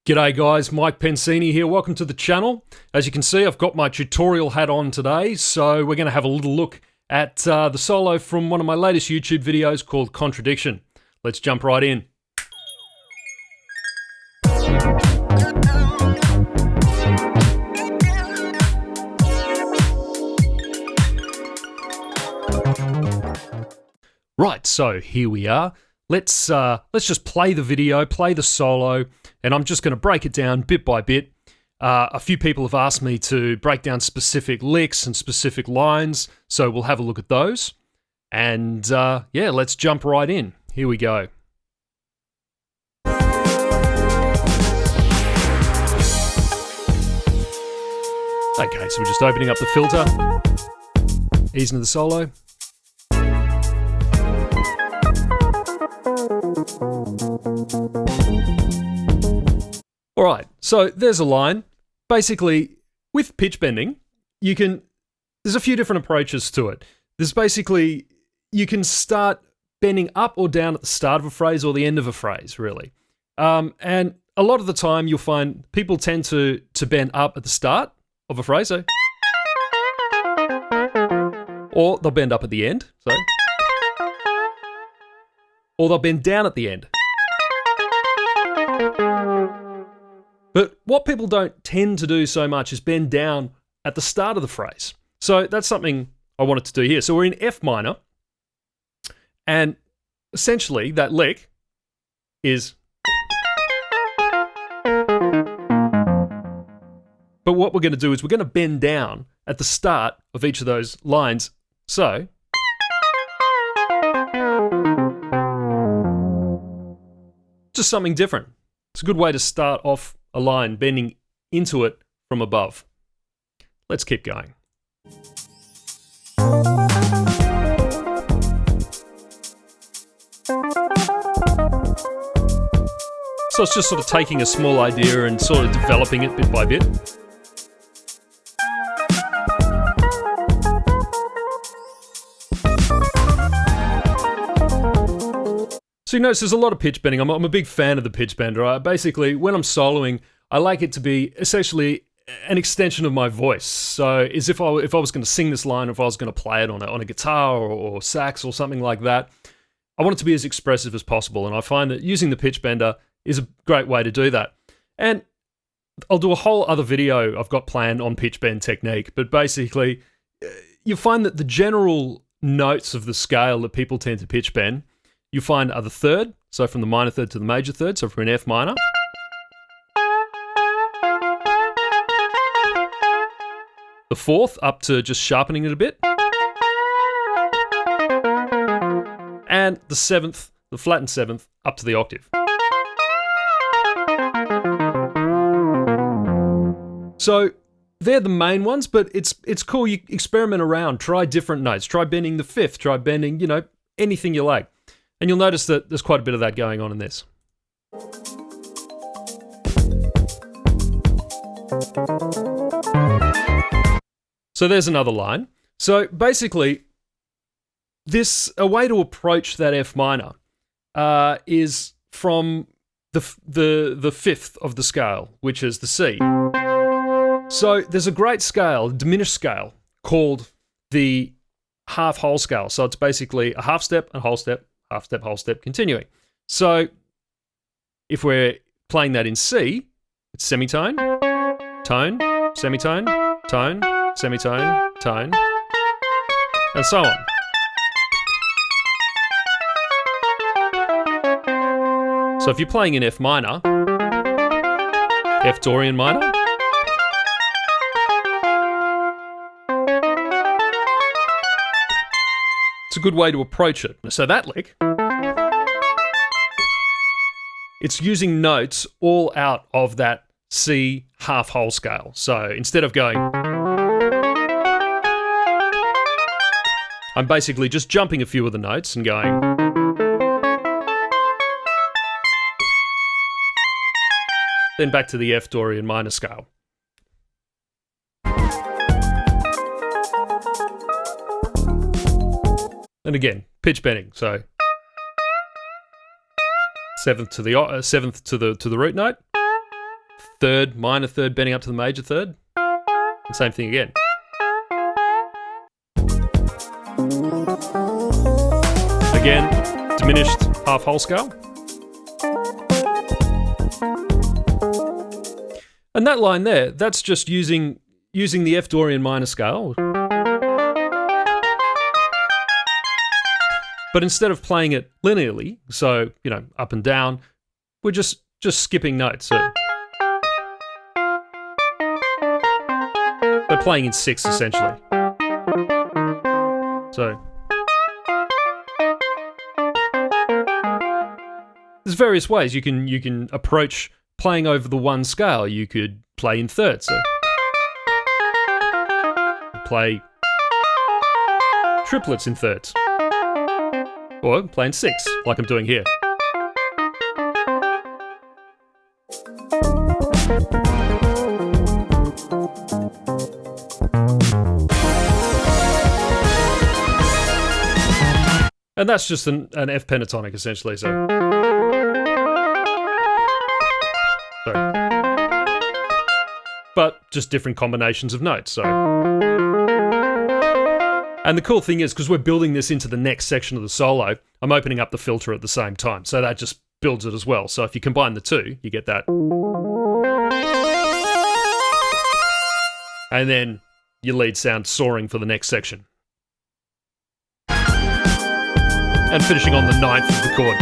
G'day guys, Mike Pensini here. Welcome to the channel. As you can see, I've got my tutorial hat on today, so we're going to have a little look at the solo from one of my latest YouTube videos called Contradiction. Let's jump right in. Right, so here we are. Let's just play the video, play the solo, and I'm just going to break it down bit by bit. A few people have asked me to break down specific licks and specific lines, so we'll have a look at those. And yeah, let's jump right in. Here we go. Okay, so we're just opening up the filter, easing into the solo. Alright, so there's a line. Basically, with pitch bending, there's a few different approaches to it. There's basically, you can start bending up or down at the start of a phrase or the end of a phrase, really. And a lot of the time, you'll find people tend to bend up at the start of a phrase, so. Or they'll bend up at the end, so. Or they'll bend down at the end. But what people don't tend to do so much is bend down at the start of the phrase. So that's something I wanted to do here. So we're in F minor, and essentially that lick is. But what we're going to do is we're going to bend down at the start of each of those lines. So. Just something different. It's a good way to start off a line, bending into it from above. Let's keep going. So it's just sort of taking a small idea and sort of developing it bit by bit. So you notice there's a lot of pitch bending. I'm a big fan of the pitch bender. Basically, when I'm soloing, I like it to be essentially an extension of my voice. So as if I was going to sing this line, or if I was going to play it on a guitar or sax or something like that, I want it to be as expressive as possible. And I find that using the pitch bender is a great way to do that. And I'll do a whole other video I've got planned on pitch bend technique. But basically, you find that the general notes of the scale that people tend to pitch bend, you find are the third, so from the minor third to the major third, so if we're in F minor. The fourth, up to just sharpening it a bit. And the seventh, the flattened seventh, up to the octave. So they're the main ones, but it's cool. You experiment around, try different notes, try bending the fifth, try bending, anything you like. And you'll notice that there's quite a bit of that going on in this. So there's another line. So basically, a way to approach that F minor is from the fifth of the scale, which is the C. So there's a great scale, a diminished scale, called the half whole scale. So it's basically a half step, a whole step, half step, whole step, continuing. So if we're playing that in C, it's semitone, tone, semitone, tone, semitone, tone, and so on. So if you're playing in F minor, F Dorian minor, it's a good way to approach it. So that lick, it's using notes all out of that C half whole scale. So instead of going, I'm basically just jumping a few of the notes and going. Then back to the F Dorian minor scale. And again, pitch bending. So seventh to the root note, third, minor third, bending up to the major third. And same thing again. Again, diminished half whole scale. And that line there, that's just using the F Dorian minor scale. But instead of playing it linearly, so, up and down, we're just skipping notes. So we're playing in 6, essentially. So there's various ways you can approach playing over the one scale. You could play in thirds. So play triplets in thirds. Or play in 6, like I'm doing here. And that's just an F pentatonic, essentially. So. But just different combinations of notes. So. And the cool thing is, because we're building this into the next section of the solo, I'm opening up the filter at the same time. So that just builds it as well. So if you combine the two, you get that. And then your lead sound soaring for the next section. And finishing on the 9th of the chord.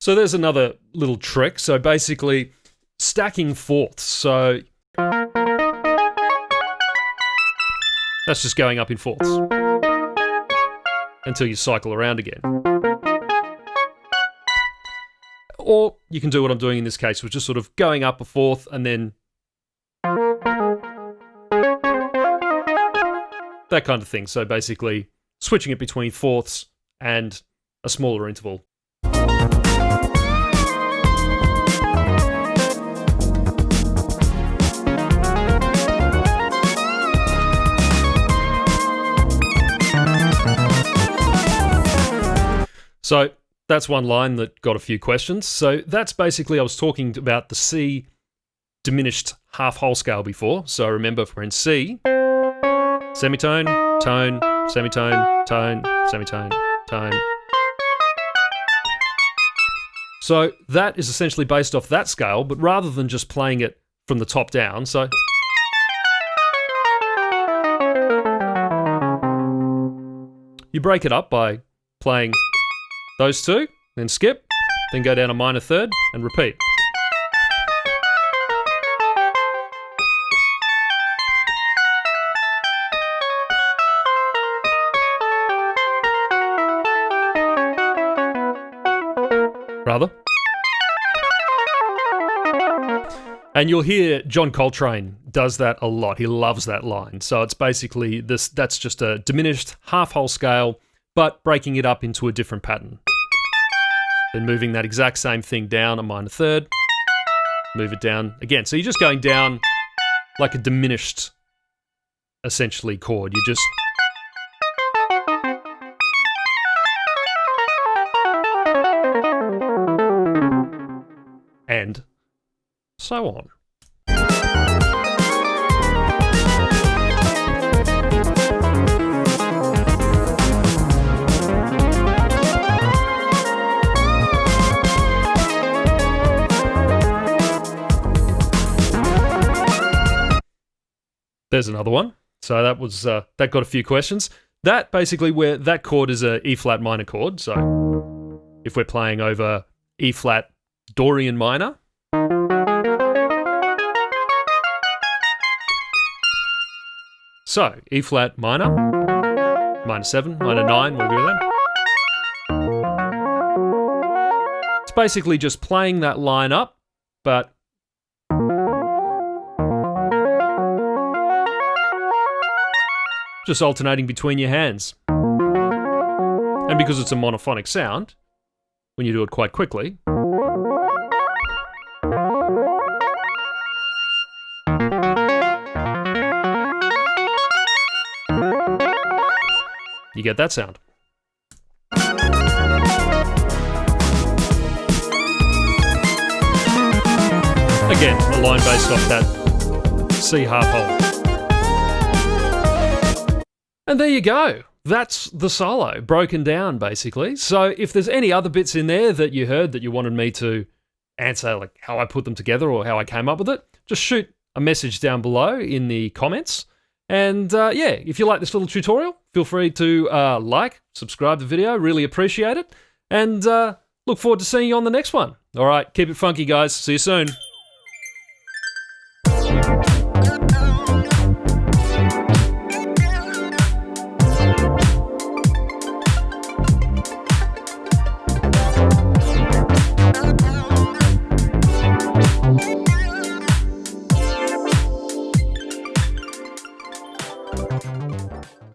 So there's another little trick. So basically, stacking fourths. So that's just going up in fourths until you cycle around again. Or you can do what I'm doing in this case, which is sort of going up a fourth and then that kind of thing. So basically, switching it between fourths and a smaller interval. So that's one line that got a few questions. So that's basically, I was talking about the C diminished half whole scale before. So remember, if we're in C, semitone, tone, semitone, tone, semitone, tone. So that is essentially based off that scale, but rather than just playing it from the top down, so you break it up by playing those two, then skip, then go down a minor third, and repeat. Rather. And you'll hear John Coltrane does that a lot. He loves that line. So it's basically this. That's just a diminished half whole scale, but breaking it up into a different pattern. Then moving that exact same thing down a minor third, move it down again. So you're just going down like a diminished, essentially, chord. You just... and so on. There's another one. So that was that got a few questions. That basically where that chord is a E flat minor chord. So if we're playing over E flat Dorian minor, so E flat minor, minor 7, minor 9, whatever you do. It's basically just playing that line up, but just alternating between your hands. And because it's a monophonic sound, when you do it quite quickly, you get that sound. Again, a line based off that C harp hole. And there you go. That's the solo, broken down basically. So if there's any other bits in there that you heard that you wanted me to answer, like how I put them together or how I came up with it, just shoot a message down below in the comments. And yeah, if you like this little tutorial, feel free to like, subscribe to the video, really appreciate it. And look forward to seeing you on the next one. All right, keep it funky, guys. See you soon.